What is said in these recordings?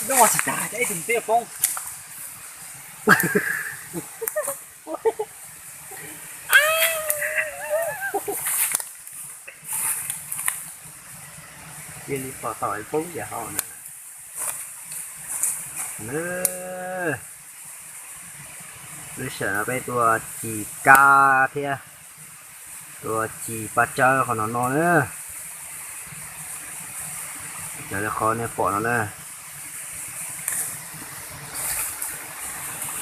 nó sẽ trả cái từng tiếc không kia đi vào tỏi phúng giờ họ nè nữa bây giờ là cái tua chỉ ca thế tua chỉ ba chơi còn nó nữa giờ là khó nên bỏ nó nữa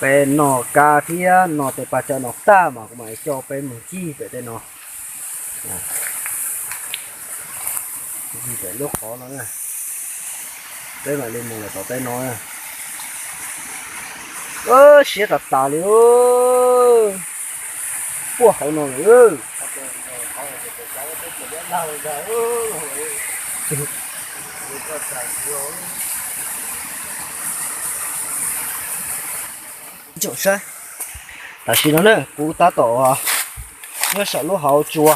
cái nọ ca thế nọ để ba chơi nó ta mà cũng phải cho cái mùng chi để đây nó gì để lúc khó nó này đây mà lên mùng là tỏ tay nó ơ xía thật tà liền ơi ủa hậu nó ơi chỗ sao ta xin nó nữa cú ta tổ nhớ sợ lúc hậu chùa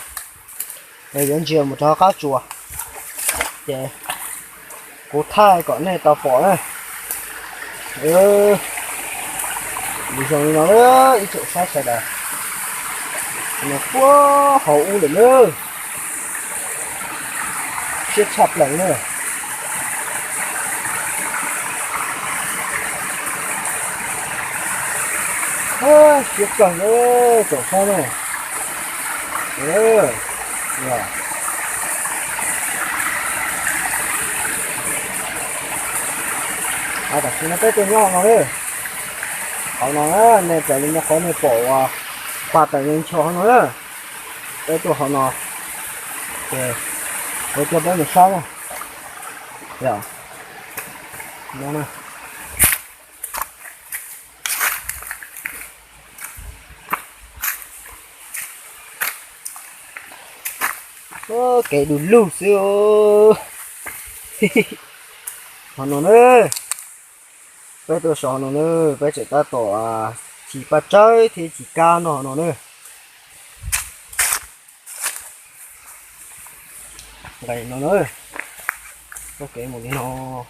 để đến chiều một thao cá chùa để cú thay còn này tao bỏ này bây giờ nó nữa ít chỗ sát sai đây nó quá hậu u nữa siết chặt lại nữa siết cần nữa chỗ sao này rồi đặt nó tới tên ngon rồi đấy họ nói này trở nên nó khó này bỏ qua tại nên cho nó nữa đây tụi họ nó để cho bé một sao này dạ nó này cái đủ lù xíu họ nó nữa bây tôi sợ nó nữa bây giờ ta tổ chỉ bắt chơi thì chỉ ca nó nữa đây nó nữa ok một cái nó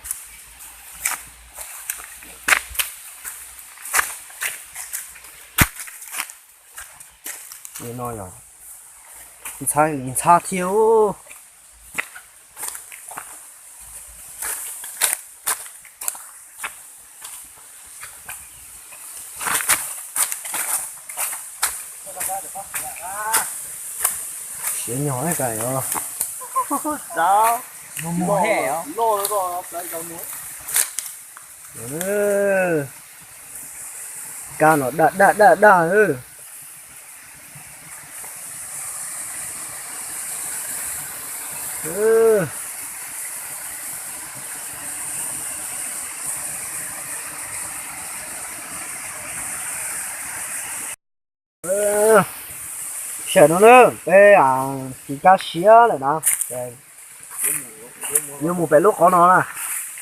như nói rồi nhìn xa thiếu chuyện nhỏ cái rồi sao mùa hè á lô nó rồi nó đâu nữa ca nó đã ư sợ nó nữa cái chỉ cá xía lại nào nhưng một bé lúc có nó là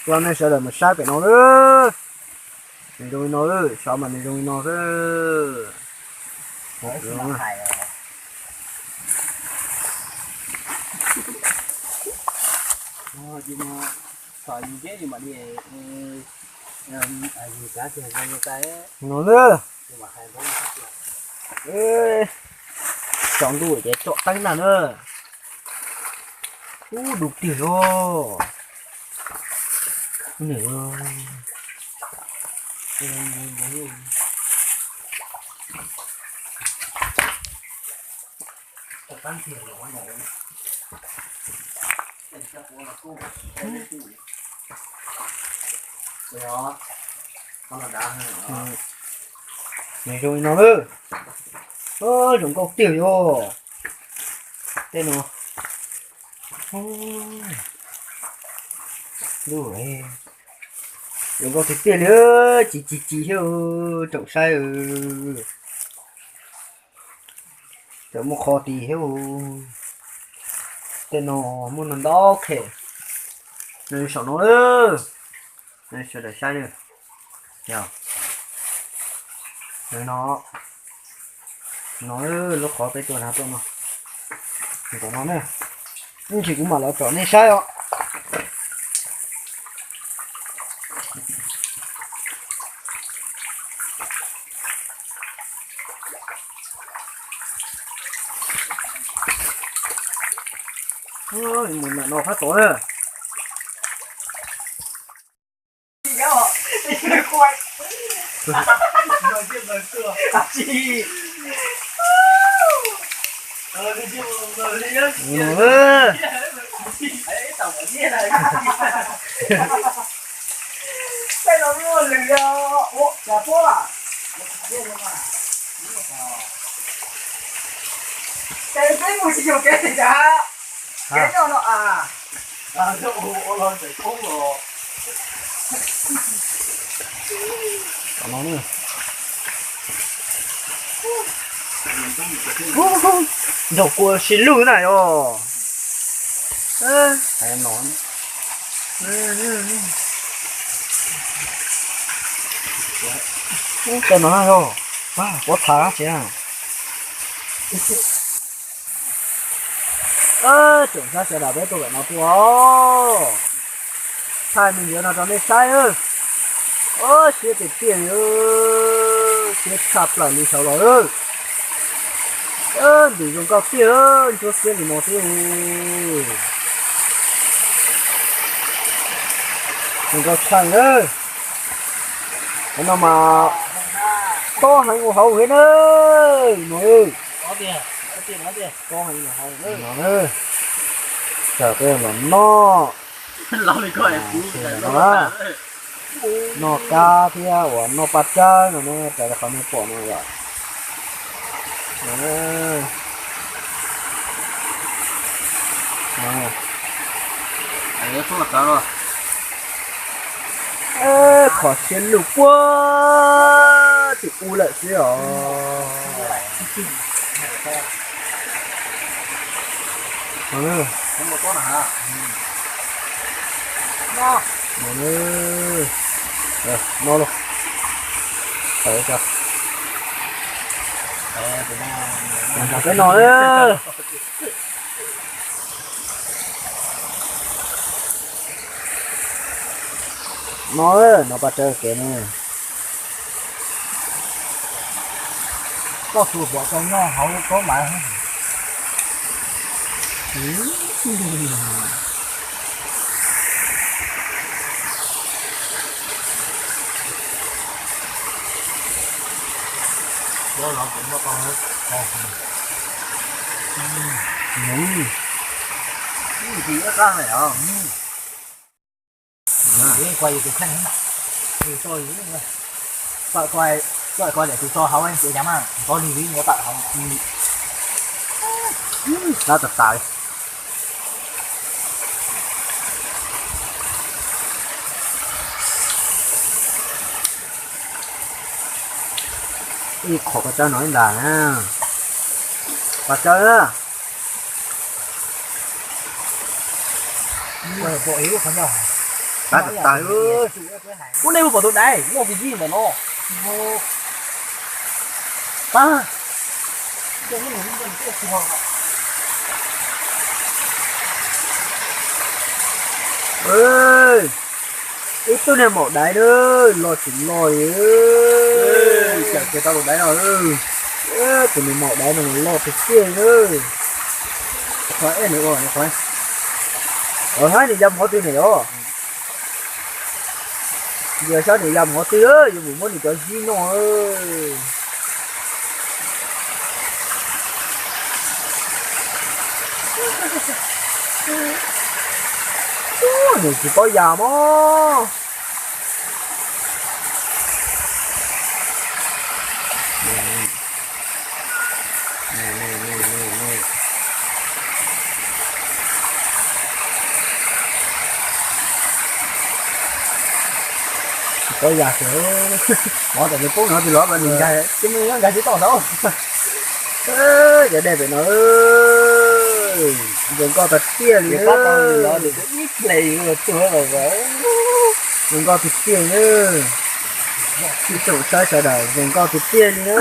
con này sợ là một sai bé nó nữa mình rồi nó nữa sao mà mình rồi nó nữa nhưng mà phải như thế thì mà đi gì cá thì như cái nó nữa nhưng mà hay chọn đuổi để chọn tay nào nữa đủ tiền rồi nữa tăng tiền của nó này đó con là đá hơn này rồi nó nữa chúng có tiền rồi tên nó đủ rồi chúng có tiền nữa chỉ theo trọng sai chỗ một kho thì theo tên nó muốn làm đó ok này sợ nó nữa này sợ để sai nữa nhờ này nó lúc khó tới tuần hạt luôn mà mình có nó này nhưng chỉ cũng mà nó trở nên sai ạ ôi mình là nó phát tối à Nói chuyện với cửa. chị Đi chứ rồi đi á. Ấy tao ở kia này. Cái nó mua lười ô, chả phố à? Cái mua chỉ dùng cái gì cả? Cái nó à? À, nó ô lo phải không rồi. còn nó nữa dầu cua xin lư này rồi hay em nói cái nó rồi wow có thả chứ à tưởng ra sẽ là bé tôi phải nó tua sai mình nhớ nó cho nên sai ơi xếp cái tiền ơi xếp sập lại đi sau đó ơi đừng dùng cao kia ơi cho xếp thì nó tiêu đừng cao chanh ơi cái nó mà to hay ngủ hầu hết ơi nó ơi Nó kìa. to hay ngủ hầu ơi nó ơi chờ tôi là nó Lo đi coi nó cá thì nó bắt cá nó nè tại là không nó bỏ nó rồi nè Đấy, không là cá rồi. khó xin lục quá thì u lại xí rồi nè Không một con hả? nè nó luôn đấy cho cái nồi á nó bắt chơi cái này Có sụt bỏ con nó hậu có lại không? Đó là cũng có con hết. Cái gì nó con này hả? Cái quay cái khăn này. Thì tôi gọi coi để tôi cho hậu anh chị nhắm à. Có review có tại không? nó tập tài đi khổ cái cho nói là nha và chơi á Bộ yếu không đâu. đã tập tài ơi Con này bỏ tôi đây, mua cái gì mà nó. Ba. Cái này nó vẫn phù hợp. ơi ít tôi này một đáy đó lo chỉnh lòi ơi chẳng cái tao một đáy rồi tụi mình một đáy này lo cái tiền ơi khoái nữa rồi khoái ở hai thì dâm có tiền này đó giờ sao thì dâm có tiền ơi giờ muốn thì cho gì nó ơi này chỉ có già mà có già kiểu bỏ tại cái cuốn nữa thì lỡ bên mình đây chứ mấy cái chỉ to đâu giờ đây phải nói đừng có thật tiền nữa Nó được ít này rồi chưa rồi vậy. đừng có thật tiền nữa chỉ chủ sai sai đời đừng có thật tiền nữa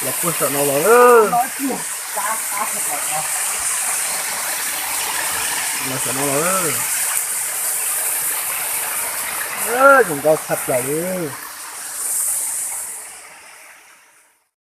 là quân sợ nó rồi Nói chưa. là sợ nó rồi chúng ta sắp lại đi